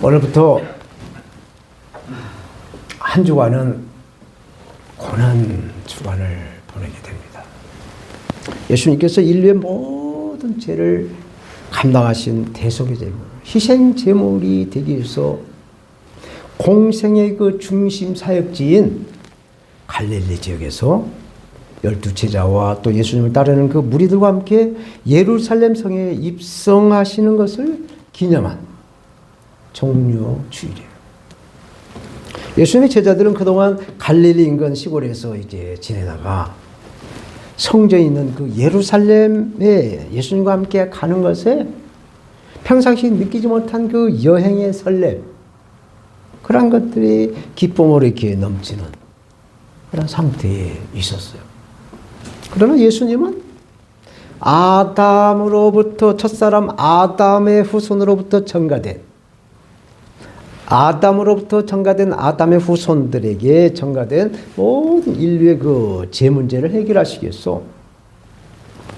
오늘부터 한 주간은 고난 주간을 보내게 됩니다. 예수님께서 인류의 모든 죄를 감당하신 대속의 제물, 희생 제물이 되기 위해서 공생의 그 중심 사역지인 갈릴리 지역에서 12제자와 또 예수님을 따르는 그 무리들과 함께 예루살렘 성에 입성하시는 것을 기념한 종료주일이에요. 예수님의 제자들은 그동안 갈릴리 인근 시골에서 이제 지내다가 성전에 있는 그 예루살렘에 예수님과 함께 가는 것에 평상시 느끼지 못한 그 여행의 설렘, 그런 것들이 기쁨으로 이렇게 넘치는 그런 상태에 있었어요. 그러나 예수님은 아담으로부터, 첫사람 아담의 후손으로부터 전가된, 아담의 후손들에게 전가된 모든 인류의 그 죄 문제를 해결하시기 위해서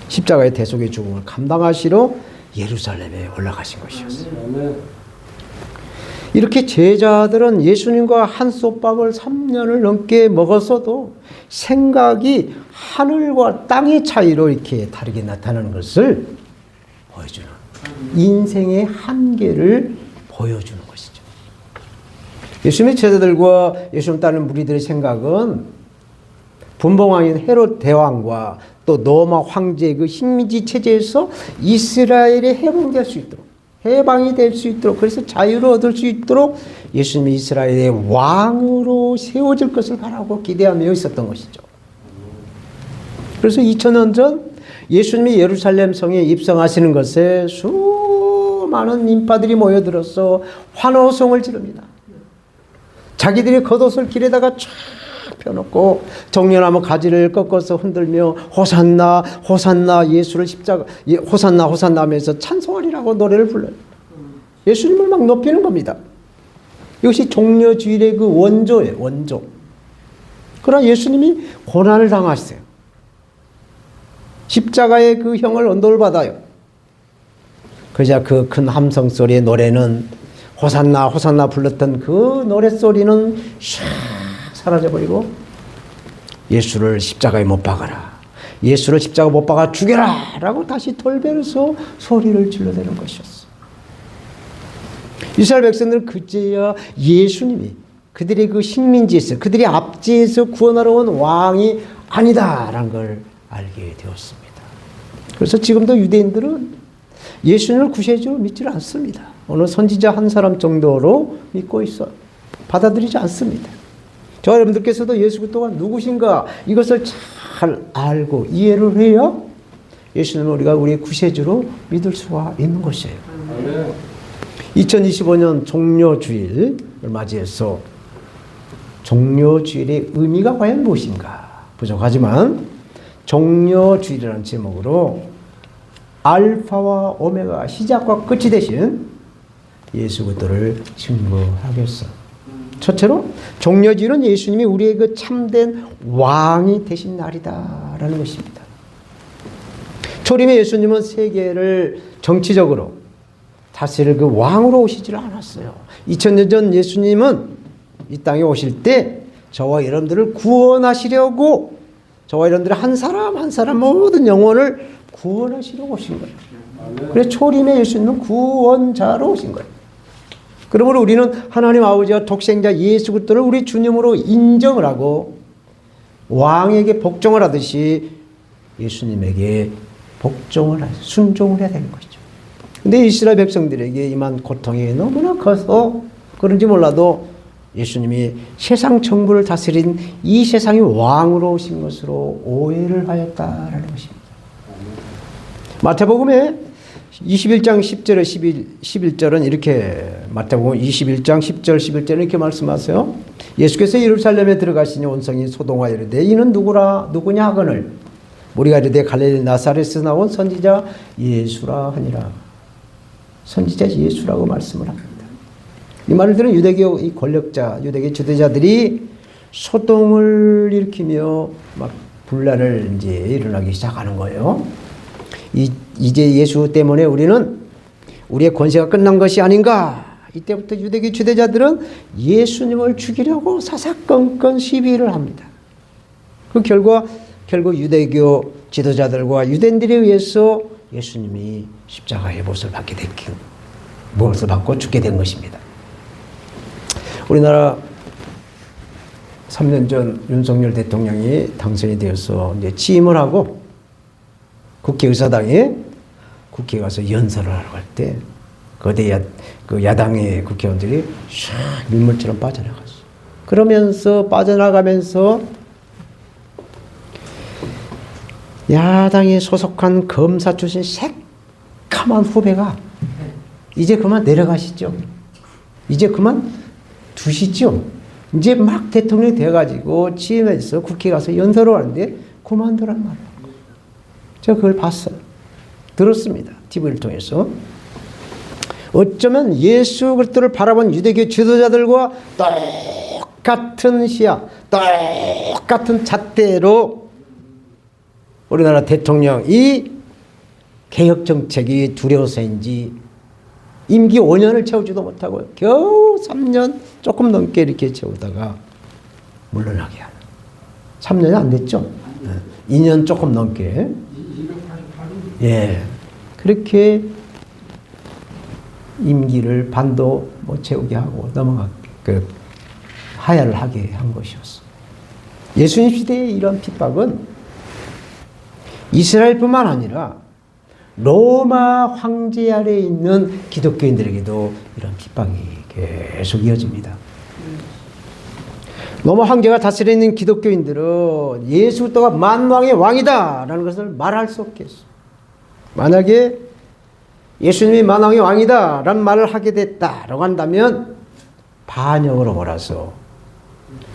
십자가의 대속의 죽음을 감당하시러 예루살렘에 올라가신 것이었어요. 이렇게 제자들은 예수님과 한솥밥을 3년을 넘게 먹었어도 생각이 하늘과 땅의 차이로 이렇게 다르게 나타나는 것을 보여주는, 인생의 한계를 보여주는 것이죠. 예수님의 제자들과 예수님 따르는 무리들의 생각은 분봉왕인 헤롯 대왕과 또 로마 황제의 그 식민지 체제에서 이스라엘이 해방될 수 있도록, 해방이 될 수 있도록, 그래서 자유를 얻을 수 있도록 예수님이 이스라엘의 왕으로 세워질 것을 바라고 기대하며 있었던 것이죠. 그래서 2000년 전 예수님이 예루살렘 성에 입성하시는 것에 수많은 인파들이 모여들어서 환호성을 지릅니다. 자기들이 겉옷을 길에다가 쫙 펴놓고 정련나무 가지를 꺾어서 흔들며 호산나 호산나 예수를 십자가 호산나 호산나 하면서 찬송하리라고 노래를 불러요. 예수님을 막 높이는 겁니다. 이것이 종려주일의 그 원조예요. 원조. 그러나 예수님이 고난을 당하셨어요. 십자가의 그 형을 언도를 받아요. 그러자 그 큰 함성 소리의 노래는 호산나 호산나 불렀던 그 노랫소리는 샥 사라져버리고 예수를 십자가에 못 박아라, 예수를 십자가 못 박아 죽여라 라고 다시 돌변해서 소리를 질러대는 것이었어. 이스라엘 백성들은 그제야 예수님이 그들의 그 식민지에서, 그들이 압제에서 구원하러 온 왕이 아니다라는 걸 알게 되었습니다. 그래서 지금도 유대인들은 예수님을 구세주로 믿지를 않습니다. 어느 선지자 한 사람 정도로 믿고 있어요. 받아들이지 않습니다. 저 여러분들께서도 예수 그리스도가 누구신가 이것을 잘 알고 이해를 해야 예수님을 우리가 우리의 구세주로 믿을 수가 있는 것이에요. 2025년 종료주일을 맞이해서 종료주일의 의미가 과연 무엇인가 부족하지만 종료주일이라는 제목으로 알파와 오메가, 시작과 끝이 되신 예수 그리스도를 증거하겠어. 첫째로 종려주일은 예수님이 우리의 그 참된 왕이 되신 날이다라는 것입니다. 초림의 예수님은 세계를 정치적으로 다스릴 그 왕으로 오시지를 않았어요. 2000년 전 예수님은 이 땅에 오실 때 저와 여러분들을 구원하시려고, 저와 여러분들 한 사람 한 사람 모든 영혼을 구원하시려고 오신 거예요. 그래서 초림의 예수님은 구원자로 오신 거예요. 그러므로 우리는 하나님 아버지와 독생자 예수 그리스도를 우리 주님으로 인정을 하고 왕에게 복종을 하듯이 예수님에게 복종을, 순종을 해야 되는 것이죠. 근데 이스라엘 백성들에게 임한 고통이 너무나 커서 그런지 몰라도 예수님이 세상 정부를 다스린 이 세상의 왕으로 오신 것으로 오해를 하였다라는 것입니다. 마태복음에 21장 10절에 11절은 이렇게, 마태복음 21장 10절 11절은 이렇게 말씀하세요. 예수께서 예루살렘에 들어가시니 온 성이 소동하여 이르되 이는 누구냐 하거늘 우리가 이르되 갈릴리 나사렛에서 나온 선지자 예수라 하니라. 선지자 예수라고 말씀을 합니다. 이 말을 들은 유대교 이 권력자, 유대교 지도자들이 소동을 일으키며 막 분란을 이제 일어나기 시작하는 거예요. 이제 예수 때문에 우리의 권세가 끝난 것이 아닌가, 이때부터 유대교 지도자들은 예수님을 죽이려고 사사건건 시비를 합니다. 그 결국 유대교 지도자들과 유대인들에 의해서 예수님이 십자가의 못을 받고 죽게 된 것입니다. 우리나라 3년 전 윤석열 대통령이 당선이 되어서 이제 취임을 하고 국회의사당에 국회에 가서 연설을 하러 갈 때 거대 그 야당의 국회의원들이 샥 밀물처럼 빠져나갔어. 그러면서 빠져나가면서 야당에 소속한 검사 출신 새까만 후배가 이제 그만 내려가시죠. 이제 그만 두시죠. 이제 막 대통령이 돼가지고 취임해서 국회에 가서 연설을 하는데 그만두란 말이에요. 제가 그걸 봤어요. 들었습니다. TV를 통해서. 어쩌면 예수 그리스도를 바라본 유대교 지도자들과 똑같은 시야, 똑같은 잣대로 우리나라 대통령이 개혁 정책이 두려워서인지 임기 5년을 채우지도 못하고 겨우 3년 조금 넘게 이렇게 채우다가 물러나게 하는. 3년이 안 됐죠? 2년 조금 넘게. 예. 그렇게 임기를 반도 못 채우게 하고 하야를 하게 한 것이었어. 예수님 시대의 이런 핍박은 이스라엘뿐만 아니라 로마 황제 아래에 있는 기독교인들에게도 이런 핍박이 계속 이어집니다. 로마 황제가 다스리고 있는 기독교인들은 예수 그리스도가 만왕의 왕이다라는 것을 말할 수 없겠어. 만약에 예수님이 만왕의 왕이다라는 말을 하게 됐다라고 한다면 반역으로 몰아서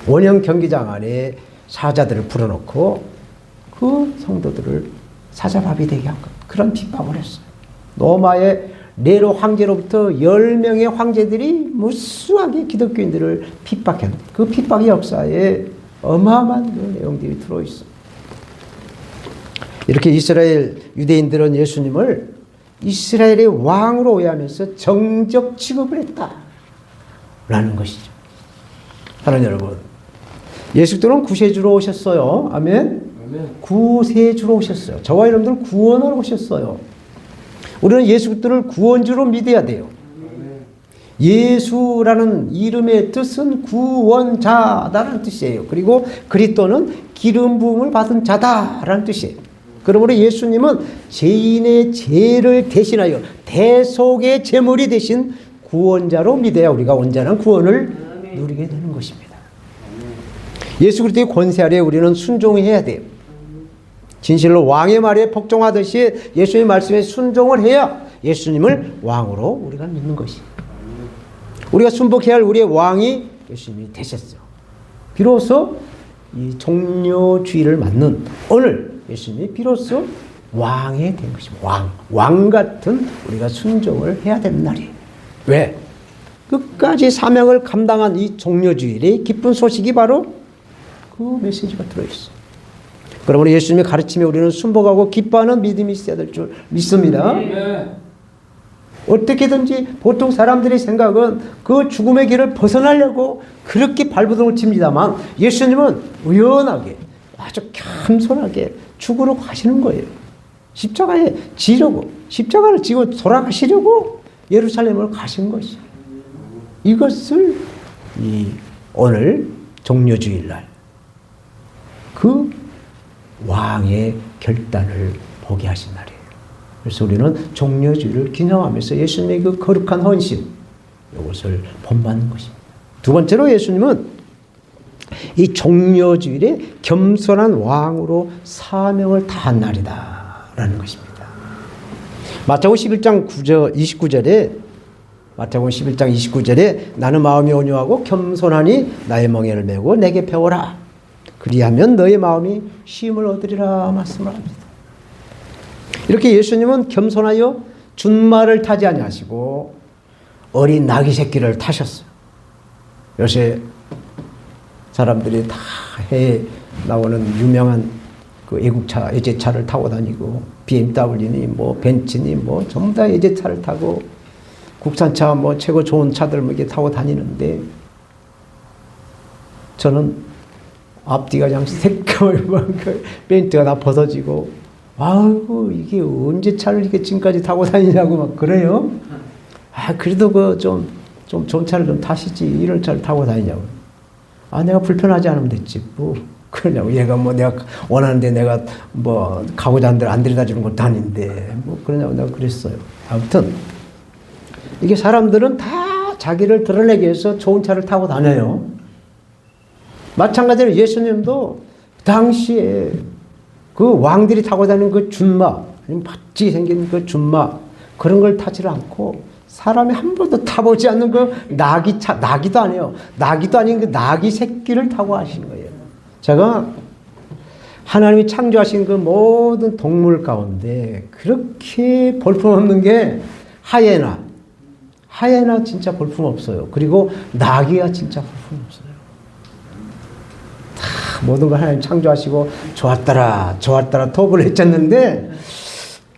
원형 경기장 안에 사자들을 풀어놓고 그 성도들을 사자밥이 되게 한 것. 그런 핍박을 했어요. 로마의 네로 황제로부터 10명의 황제들이 무수하게 기독교인들을 핍박한 그 핍박의 역사에 어마어마한 그 내용들이 들어있어요. 이렇게 이스라엘 유대인들은 예수님을 이스라엘의 왕으로 오해하면서 정적 취급을 했다라는 것이죠. 사랑하는 여러분, 예수 그리스도는 구세주로 오셨어요. 아멘. 구세주로 오셨어요. 저와 여러분들 구원하러 오셨어요. 우리는 예수 그리스도를 구원주로 믿어야 돼요. 예수라는 이름의 뜻은 구원자다라는 뜻이에요. 그리고 그리스도는 기름 부음을 받은 자다라는 뜻이에요. 그러므로 예수님은 죄인의 죄를 대신하여 대속의 제물이 되신 구원자로 믿어야 우리가 온전한 구원을 누리게 되는 것입니다. 예수 그리스도의 권세 아래 우리는 순종해야 돼요. 진실로 왕의 말에 복종하듯이 예수님의 말씀에 순종을 해야 예수님을 왕으로 우리가 믿는 것이에요. 우리가 순복해야 할 우리의 왕이 예수님이 되셨어요. 비로소 이 종료주의를 맞는 오늘 예수님이 비로소 왕이 된 것입니다. 왕 같은 우리가 순종을 해야 되는 날이에요. 왜? 끝까지 사명을 감당한 이 종료주일의 기쁜 소식이 바로 그 메시지가 들어있어요. 그러므로 예수님의 가르침에 우리는 순복하고 기뻐하는 믿음이 있어야 될 줄 믿습니다. 어떻게든지 보통 사람들의 생각은 그 죽음의 길을 벗어나려고 그렇게 발버둥을 칩니다만 예수님은 의연하게 아주 겸손하게 죽으러 가시는 거예요. 십자가에 지려고 십자가를 지고 돌아가시려고 예루살렘을 가신 것이에요. 이것을 오늘 종료주일날 그 왕의 결단을 보게 하신 날이에요. 그래서 우리는 종료주일을 기념하면서 예수님의 그 거룩한 헌신 이것을 본받는 것입니다. 두 번째로 예수님은 이 종료주일에 겸손한 왕으로 사명을 다한 날이다라는 것입니다. 마태복음 11장 29절에 나는 마음이 온유하고 겸손하니 나의 멍에를 메고 내게 배워라. 그리하면 너의 마음이 쉼을 얻으리라 말씀을 합니다. 이렇게 예수님은 겸손하여 준말을 타지 아니하시고 어린 나귀 새끼를 타셨어요. 요새 사람들이 다 해에 나오는 유명한 그 애국차, 예제차를 타고 다니고 BMW니 뭐 벤츠니 뭐 전부 다 예제차를 타고 국산차 뭐 최고 좋은 차들 뭐 이렇게 타고 다니는데 저는 앞뒤가 그냥 새까만 그 벤트가 다 벗어지고 아이고 이게 언제 차를 이렇게 지금까지 타고 다니냐고 막 그래요. 아 그래도 그 좀 좋은 차를 좀 타시지 이런 차를 타고 다니냐고. 아 내가 불편하지 않으면 됐지 뭐 그러냐고. 얘가 뭐 내가 원하는데 내가 뭐 가고자 하는 데를 안 데려다 주는 것도 아닌데 뭐 그러냐고 내가 그랬어요. 아무튼 이게 사람들은 다 자기를 드러내기 위해서 좋은 차를 타고 다녀요. 마찬가지로 예수님도 당시에 그 왕들이 타고 다니는 그 준마, 아니면 바찌 생긴 그 준마, 그런 걸 타지를 않고 사람이 한 번도 타보지 않는 그 나귀차, 나귀도 아니에요. 나귀도 아닌 그 나귀 새끼를 타고 하신 거예요. 제가 하나님이 창조하신 그 모든 동물 가운데 그렇게 볼품없는 게 하예나. 하예나 진짜 볼품없어요. 그리고 나귀가 진짜 볼품없어요. 모든 걸 하나님 창조하시고 좋았더라 좋았더라 토부를 해쳤는데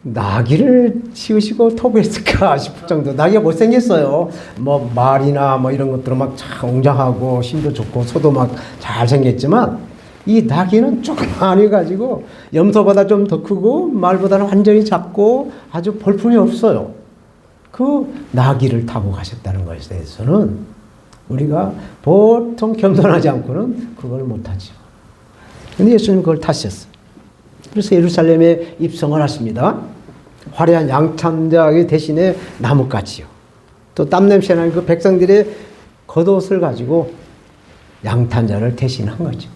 나귀를 지으시고 토부했을까 싶을 정도. 나귀가 못생겼어요. 뭐 말이나 뭐 이런 것들은 막 참 웅장하고 힘도 좋고 소도 막 잘생겼지만 이 나귀는 조그만해 가지고 염소보다 좀 더 크고 말보다는 완전히 작고 아주 볼품이 없어요. 그 나귀를 타고 가셨다는 것에 대해서는 우리가 보통 겸손하지 않고는 그걸 못하죠. 근데 예수님 그걸 타셨어요. 그래서 예루살렘에 입성을 하십니다. 화려한 양탄자 대신에 나뭇가지요. 또 땀냄새 나는 그 백성들의 겉옷을 가지고 양탄자를 대신한 거죠.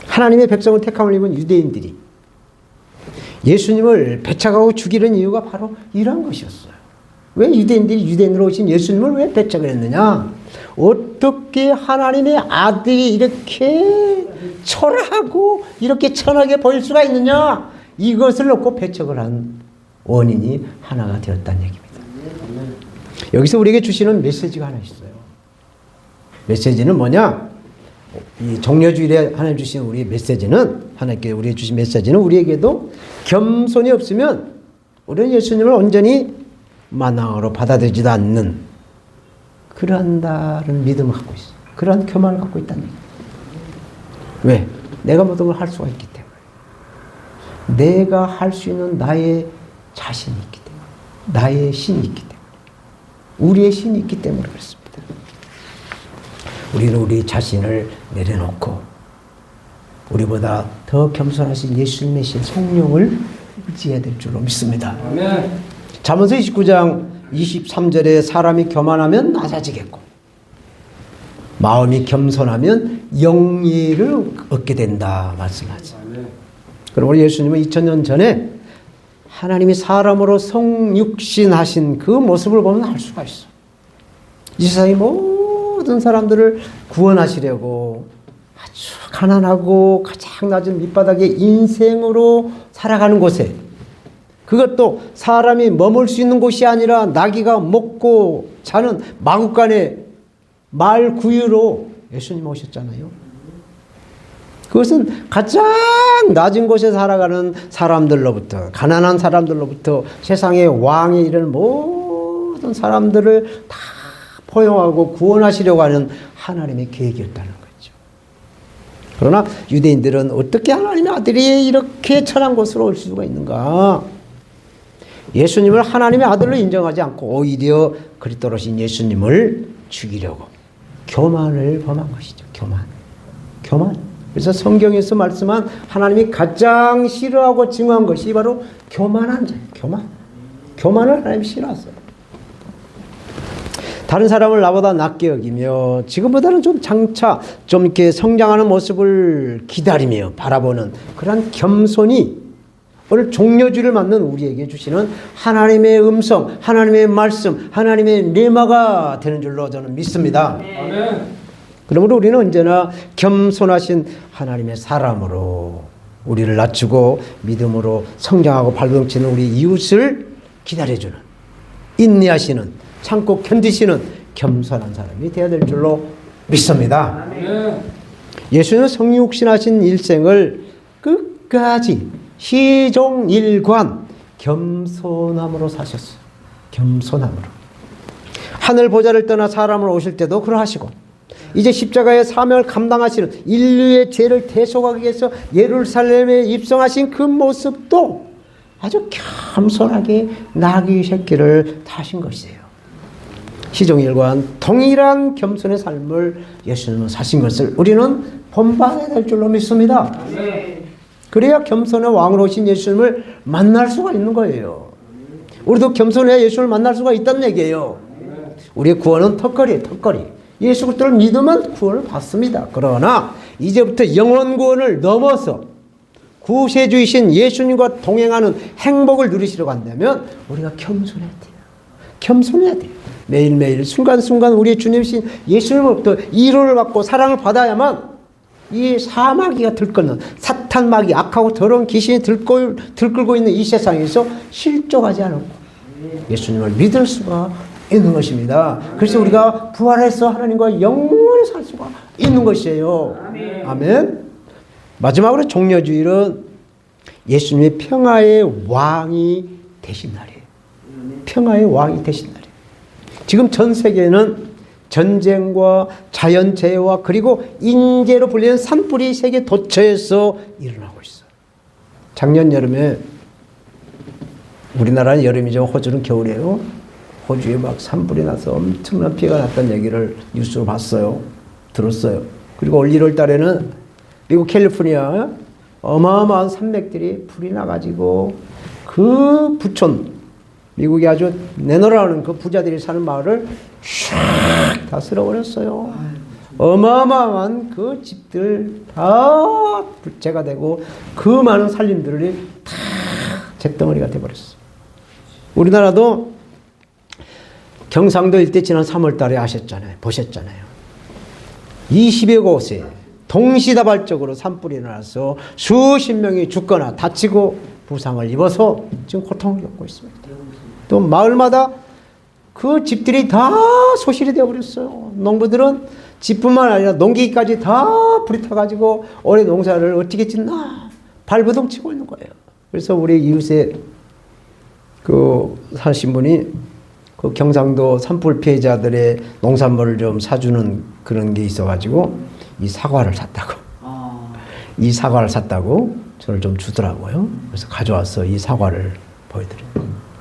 하나님의 백성을 택함을 입은 유대인들이 예수님을 배척하고 죽이는 이유가 바로 이런 것이었어요. 왜 유대인들이 유대인으로 오신 예수님을 왜 배척을 했느냐? 어떻게 하나님의 아들이 이렇게 초라하고 이렇게 천하게 보일 수가 있느냐? 이것을 놓고 배척을 한 원인이 하나가 되었다는 얘기입니다. 여기서 우리에게 주시는 메시지가 하나 있어요. 메시지는 뭐냐? 이 종려주일에 하나님 주신 우리의 메시지는, 하나님께 우리에게 주신 메시지는 우리에게도 겸손이 없으면 우리는 예수님을 온전히 만왕으로 받아들이지도 않는 그러한 다른 믿음을 갖고 있어요. 그러한 교만을 갖고 있다는 얘기예요. 왜? 내가 모든 걸 할 수가 있기 때문에. 내가 할 수 있는 나의 자신이 있기 때문에. 나의 신이 있기 때문에. 우리의 신이 있기 때문에 그렇습니다. 우리는 우리 자신을 내려놓고 우리보다 더 겸손하신 예수님의 신 성령을 의지해야 될 줄로 믿습니다. 아멘. 잠언서 29장 23절에 사람이 교만하면 낮아지겠고 마음이 겸손하면 영예를 얻게 된다 말씀하죠. 그럼 우리 예수님은 2000년 전에 하나님이 사람으로 성육신하신 그 모습을 보면 알 수가 있어. 이 세상의 모든 사람들을 구원하시려고 아주 가난하고 가장 낮은 밑바닥의 인생으로 살아가는 곳에, 그것도 사람이 머물 수 있는 곳이 아니라 나귀가 먹고 자는 마구간에 말 구유로 예수님 오셨잖아요. 그것은 가장 낮은 곳에 살아가는 사람들로부터, 가난한 사람들로부터 세상의 왕에 이르는 모든 사람들을 다 포용하고 구원하시려고 하는 하나님의 계획이었다는 거죠. 그러나 유대인들은 어떻게 하나님의 아들이 이렇게 천한 곳으로 올 수가 있는가? 예수님을 하나님의 아들로 인정하지 않고 오히려 그리스도로 오신 예수님을 죽이려고 교만을 범한 것이죠. 교만. 그래서 성경에서 말씀한 하나님이 가장 싫어하고 증오한 것이 바로 교만한 자예요. 교만을 하나님이 싫어하세요. 다른 사람을 나보다 낮게 여기며 지금보다는 좀 장차 좀 이렇게 성장하는 모습을 기다리며 바라보는 그런 겸손이 오늘 종려주를 맞는 우리에게 주시는 하나님의 음성, 하나님의 말씀, 하나님의 레마가 되는 줄로 저는 믿습니다. 아멘. 그러므로 우리는 언제나 겸손하신 하나님의 사람으로 우리를 낮추고 믿음으로 성장하고 발돋치는 우리 이웃을 기다려주는, 인내하시는, 참고 견디시는 겸손한 사람이 되어야 될 줄로 믿습니다. 아멘. 예수는 성육신하신 일생을 끝까지 시종일관 겸손함으로 사셨어요. 겸손함으로. 하늘 보좌를 떠나 사람을 오실 때도 그러하시고 이제 십자가의 사명을 감당하시는 인류의 죄를 대속하기 위해서 예루살렘에 입성하신 그 모습도 아주 겸손하게 나귀 새끼를 타신 것이에요. 시종일관 동일한 겸손의 삶을 예수님은 사신 것을 우리는 본받아야 될 줄로 믿습니다. 그래야 겸손의 왕으로 오신 예수님을 만날 수가 있는 거예요. 우리도 겸손해야 예수님을 만날 수가 있다는 얘기예요. 우리의 구원은 턱걸이에요. 턱걸이. 예수 그리스도를 믿으면 구원을 받습니다. 그러나 이제부터 영원 구원을 넘어서 구세주이신 예수님과 동행하는 행복을 누리시려고 한다면 우리가 겸손해야 돼요. 겸손해야 돼요. 매일매일 순간순간 우리의 주님이신 예수님으로부터 위로를 받고 사랑을 받아야만 이 사마귀가 들끓는 사탄마귀 악하고 더러운 귀신이 들끓고 있는 이 세상에서 실족하지 않고 예수님을 믿을 수가 있는 것입니다. 그래서 우리가 부활해서 하나님과 영원히 살 수가 있는 것이에요. 아멘. 마지막으로 종려주일은 예수님의 평화의 왕이 되신 날이에요. 평화의 왕이 되신 날이에요. 지금 전 세계는 전쟁과 자연재해와 그리고 인재로 불리는 산불이 세계 도처에서 일어나고 있어요. 작년 여름에 우리나라는 여름이죠. 호주는 겨울이에요. 호주에 막 산불이 나서 엄청난 피해가 났다는 얘기를 뉴스로 봤어요. 들었어요. 그리고 올 1월 달에는 미국 캘리포니아 어마어마한 산맥들이 불이 나가지고 그 부촌 미국이 아주 내노라는 그 부자들이 사는 마을을 샥 다 쓸어버렸어요. 어마어마한 그 집들 다 불재가 되고 그 많은 살림들이 다 잿덩어리가 돼버렸어요. 우리나라도 경상도 일대 지난 3월 달에 아셨잖아요. 보셨잖아요. 20여 곳에 동시다발적으로 산불이 나서 수십 명이 죽거나 다치고 부상을 입어서 지금 고통을 겪고 있습니다. 또 마을마다 그 집들이 다 소실이 되어버렸어요. 농부들은 집뿐만 아니라 농기까지 다 불이 타가지고 올해 농사를 어떻게 짓나 발버둥 치고 있는 거예요. 그래서 우리 이웃에 그 사신 분이 그 경상도 산불 피해자들의 농산물을 좀 사주는 그런 게 있어가지고 이 사과를 샀다고. 이 사과를 샀다고 저를 좀 주더라고요. 그래서 가져와서 이 사과를 보여드려요.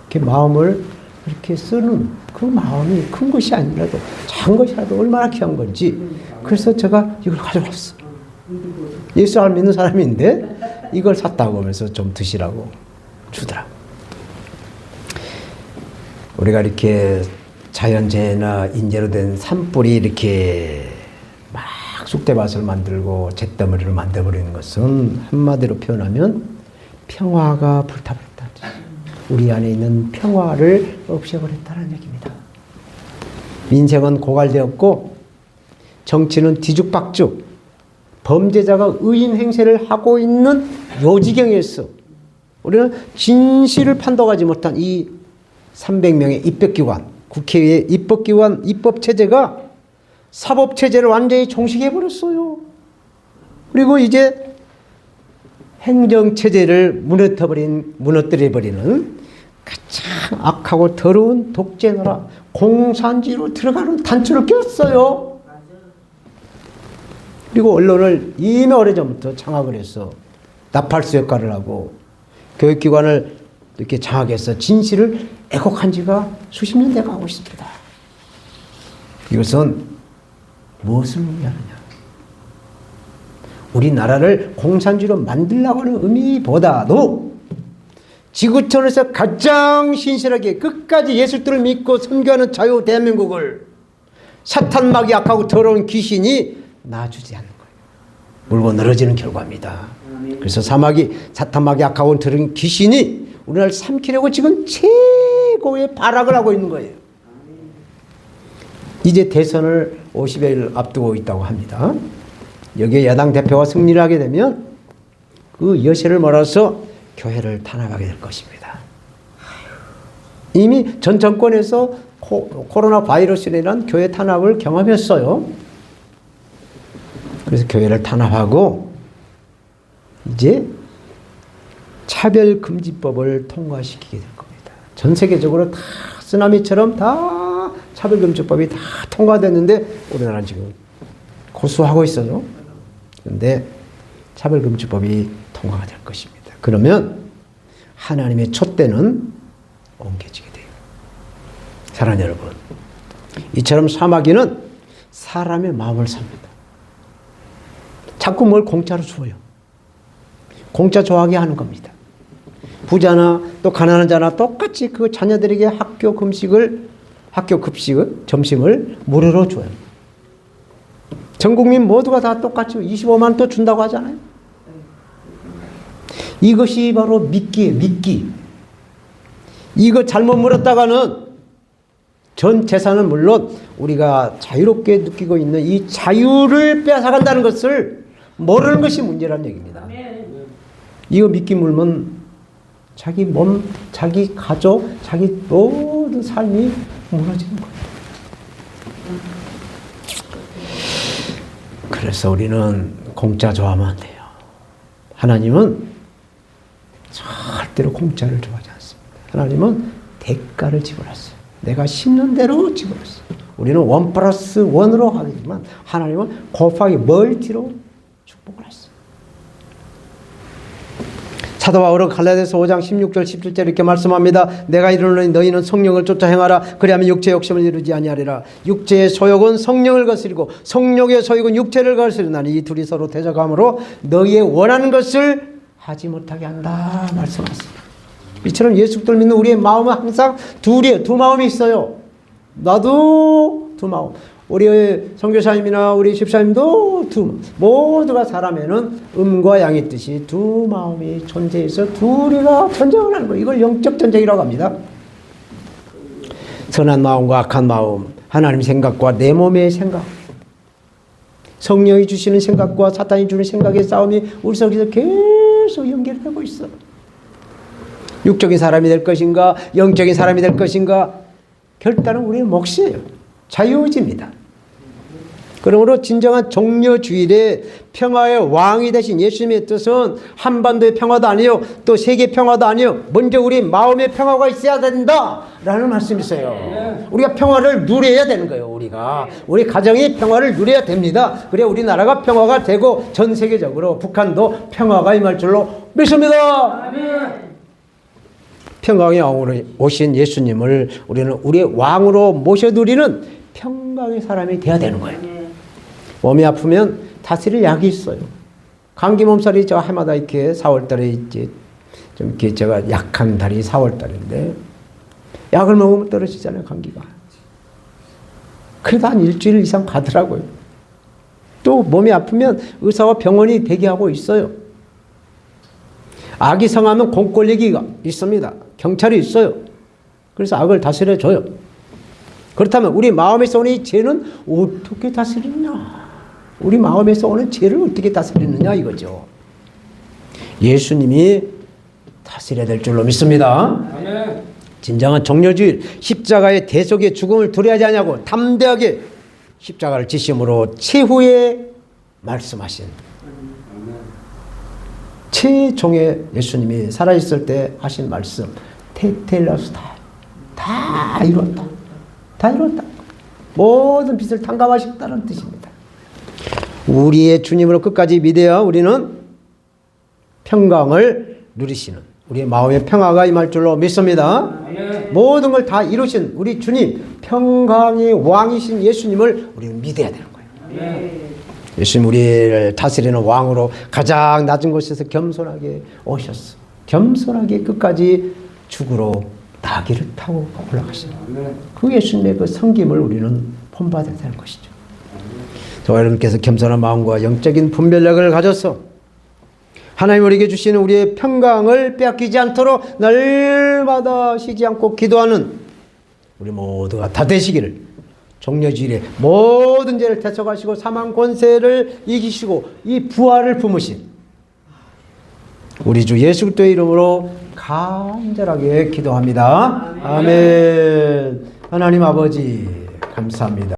이렇게 마음을 이렇게 쓰는 그 마음이 큰 것이 아니라도 작은 것이라도 얼마나 귀한 건지 그래서 제가 이걸 가져왔어. 예수 안 믿는 사람인데 이걸 샀다고 하면서 좀 드시라고 주더라고. 우리가 이렇게 자연재해나 인재로 된 산불이 이렇게 막 쑥대밭을 만들고 잿더미를 만들어버리는 것은 한마디로 표현하면 평화가 불타버렸다. 우리 안에 있는 평화를 없애버렸다는 얘기입니다. 민생은 고갈되었고 정치는 뒤죽박죽 범죄자가 의인 행세를 하고 있는 요지경에서 우리는 진실을 판독하지 못한 이 300명의 입법기관, 국회의 입법기관, 입법체제가 사법체제를 완전히 종식해버렸어요. 그리고 이제 행정체제를 무너뜨려버리는 가장 악하고 더러운 독재나라 공산주의로 들어가는 단추를 꼈어요. 그리고 언론을 이미 오래전부터 장악을 해서 나팔수 역할을 하고 교육기관을 이렇게 장악해서 진실을 애곡한 지가 수십 년 돼 가고 있습니다. 이것은 무엇을 의미하느냐? 우리나라를 공산주의로 만들려고 하는 의미보다도 지구촌에서 가장 신실하게 끝까지 예수들을 믿고 선교하는 자유 대한민국을 사탄마귀 악하고 더러운 귀신이 놔주지 않는 거예요. 물고 늘어지는 결과입니다. 그래서 사탄마귀 악하고 더러운 귀신이 우리나라를 삼키려고 지금 최고의 발악을 하고 있는 거예요. 이제 대선을 50여일 앞두고 있다고 합니다. 여기에 야당 대표가 승리를 하게 되면 그 여세를 몰아서 교회를 탄압하게 될 것입니다. 이미 전 정권에서 코로나 바이러스로 인한 교회 탄압을 경험했어요. 그래서 교회를 탄압하고 이제 차별금지법을 통과시키게 될 겁니다. 전 세계적으로 다 쓰나미처럼 다 차별금지법이 다 통과됐는데 우리나라는 지금 고수하고 있어요. 그런데 차별금지법이 통과가 될 것입니다. 그러면 하나님의 촛대는 옮겨지게 돼요. 사랑하는 여러분, 이처럼 사마귀는 사람의 마음을 삽니다. 자꾸 뭘 공짜로 줘요. 공짜 좋아하게 하는 겁니다. 부자나 또 가난한 자나 똑같이 그 자녀들에게 학교 급식을 점심을 무료로 줘요. 전 국민 모두가 다 똑같이 25만 또 준다고 하잖아요. 이것이 바로 미끼예요. 미끼. 이거 잘못 물었다가는 전 재산은 물론 우리가 자유롭게 느끼고 있는 이 자유를 빼앗아간다는 것을 모르는 것이 문제라는 얘기입니다. 이거 미끼 물면 자기 몸, 자기 가족, 자기 모든 삶이 무너지는 거예요. 그래서 우리는 공짜 좋아하면 안 돼요. 하나님은 절대로 공짜를 좋아하지 않습니다. 하나님은 대가를 지불했어요. 내가 심는 대로 지불했어요. 우리는 1+1으로 하지만 하나님은 곱하기 멀티로 축복을 했어요. 사도 바울은 갈라디아서 5장 16절 17절 이렇게 말씀합니다. 내가 이르노니 너희는 성령을 쫓아 행하라. 그리하면 육체의 욕심을 이루지 아니하리라. 육체의 소욕은 성령을 거스리고 성령의 소욕은 육체를 거스리나니 이 둘이 서로 대적함으로 너희의 원하는 것을 하지 못하게 한다 말씀하셨습니다. 이처럼 예수 그리스도를 믿는 우리의 마음은 항상 둘이에요. 두 마음이 있어요. 나도 두 마음. 우리 선교사님이나 우리 집사님도 모두가 사람에는 음과 양의 뜻이 두 마음이 존재해서 둘이가 전쟁을 하는 거예요. 이걸 영적 전쟁이라고 합니다. 선한 마음과 악한 마음, 하나님 생각과 내 몸의 생각, 성령이 주시는 생각과 사탄이 주는 생각의 싸움이 우리 속에서 계속 연결되고 있어. 육적인 사람이 될 것인가, 영적인 사람이 될 것인가, 결단은 우리의 몫이에요. 자유의지입니다. 그러므로 진정한 종려주일의 평화의 왕이 되신 예수님의 뜻은 한반도의 평화도 아니요, 또 세계 평화도 아니요, 먼저 우리 마음의 평화가 있어야 된다라는 말씀이세요. 우리가 평화를 누려야 되는 거예요. 우리 가정이 평화를 누려야 됩니다. 그래야 우리나라가 평화가 되고 전 세계적으로 북한도 평화가 임할 줄로 믿습니다. 평강의 왕으로 오신 예수님을 우리는 우리의 왕으로 모셔드리는 평강의 사람이 되어야 되는 거예요. 몸이 아프면 다스릴 약이 있어요. 감기 몸살이 저 해마다 이렇게 4월달에 있지. 좀 이렇게 제가 약한 달이 4월달인데 약을 먹으면 떨어지잖아요, 감기가. 그래도 한 일주일 이상 가더라고요. 또 몸이 아프면 의사와 병원이 대기하고 있어요. 악이 성하면 공권력이 있습니다. 경찰이 있어요. 그래서 악을 다스려줘요. 그렇다면 우리 마음에서 오는 이 죄는 어떻게 다스리느냐? 우리 마음에서 오는 죄를 어떻게 다스리느냐 이거죠. 예수님이 다스려야 될 줄로 믿습니다. 아멘. 진정한 종려주일, 십자가의 대속의 죽음을 두려워하지 않냐고 담대하게 십자가를 지심으로 최후에 말씀하신 최종의 예수님이 살아있을 때 하신 말씀, 테텔레스타, 다 이뤘다. 다 이뤘다. 모든 빚을 탕감하셨다는 뜻입니다. 우리의 주님으로 끝까지 믿어야 우리는 평강을 누리시는 우리의 마음의 평화가 임할 줄로 믿습니다. 모든 걸 다 이루신 우리 주님, 평강의 왕이신 예수님을 우리는 믿어야 되는 거예요. 예수님 우리를 다스리는 왕으로 가장 낮은 곳에서 겸손하게 오셨어. 겸손하게 끝까지 죽으러 나귀를 타고 올라가시는 그 예수님의 그 섬김을 우리는 본받아야 되는 것이죠. 저와 여러분께서 겸손한 마음과 영적인 분별력을 가져서 하나님 우리에게 주시는 우리의 평강을 빼앗기지 않도록 날마다 쉬지 않고 기도하는 우리 모두가 다 되시기를, 종려주일에 모든 죄를 대속하시고 사망 권세를 이기시고 이 부활을 품으신 우리 주 예수 그리스도의 이름으로 간절하게 기도합니다. 아멘. 하나님 아버지 감사합니다.